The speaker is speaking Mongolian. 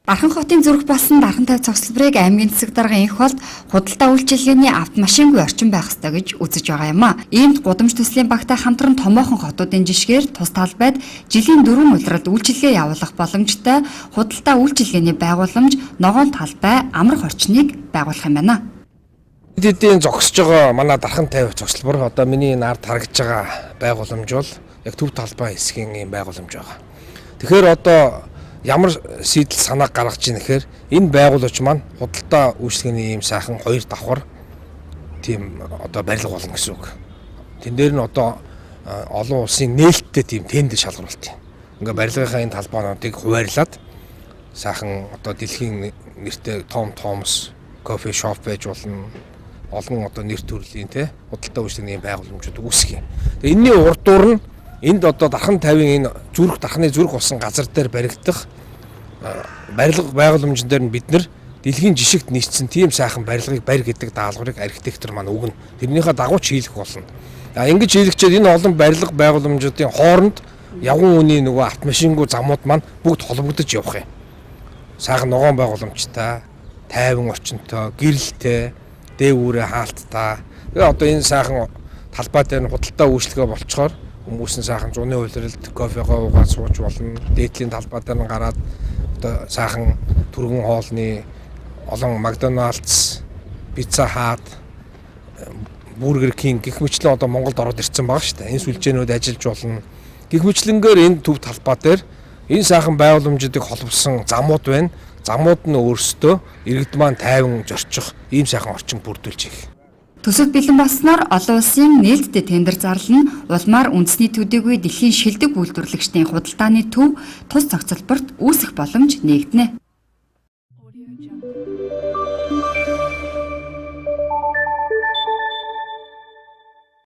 Дархан хотын зүрх болсон дархан тавь цогцлборыг аймгийн засаг даргын энх болд худалдаа үйлчилгээний автомашингүй орчин байх ёстой гэж үзэж байгаа юм а. Иймд гудамж төслийн багтай хамтран томоохон хотуудын жишгээр тус талбайд жилийн 4 улиралд үйлчилгээ явуулах боломжтой худалдаа үйлчилгээний байгууламж ногоон талбай амрах орчныг байгуулах юм байна. Эдийн зогсож байгаа манай дархан тавь цогцлбор одоо миний нард харагдж байгаа байгууламж бол яг төв талбай хэсгийн ийм байгууламж байгаа. Тэгэхээр одоо ямар шийдэл санаа гаргаж ийн гэхээр энэ байгуулагч маань худалдаа үйлчлэгээний ийм сайхан хоёр давхар тийм одоо барилга болно гэсэн үг. Тэн дээр нь одоо олон улсын нээлттэй тийм тендер шалгаруулт юм. Ингээ барилгынхаа энэ талбайнуудыг хуваарлаад сайхан одоо дэлхийн нэртэй Том Томс кофе шоп байж болно. Олон одоо нэр төрлийн те худалдаа үйлчлэгээний байгууламжууд үүсгэх юм. Тэгээ энэний урд дуур нь энд одоо дархан тавийн энэ дарханы зүрх болсон газар дээр баригдах барилга байгууламжн дээр нь бид нар дэлхийн жишгт нийцсэн тийм сайхан барилгыг барь гэдэг даалгаврыг архитектор маань өгнө. Тэрнийхээ дагуу ч хийлгэх болно. Ингэж хийлгчээд энэ олон барилга байгууламжуудын хооронд явган үний нөгөө автомашингүй замууд маань бүгд холбогдож явах юм. Сайхан ногоон байгууламжтай, тайван орчинтой, гэрэлтэй, дээгүүрээ хаалттай. Тэгээ одоо энэ сайхан талбай дээр нь худалдаа үйлчлэгээ болцохоор хүмүүс нь сайхан зуны улиралд кофегоо уугаад сууж болно. Дээдлийн талбай дээр нь гараад одоо сайхан түргэн хоолны олон Макдоналдс, Пицца Хат, Бургер Кинг гэх мэтлэн одоо Монголд ороод ирсэн байгаа шүү дээ. Энэ сүлжээнүүд ажиллаж болно. Гэх мэтлэнгээр энэ төв талбай дээр энэ сайхан байгууламжуудыг холбосон замууд байна. Замууд нь өөрсдөө иргэд маань тайван зорчих ийм сайхан орчин бүрдүүлж их. Төсөлд бэлэн болсноор олон улсын нээлттэй тендер зарлал нь улмаар үндэсний төдийгүй дэлхийн шилдэг үйлдвэрлэгчдийн худалдааны төв тус цогцлборт үүсэх боломж нээгдэнэ.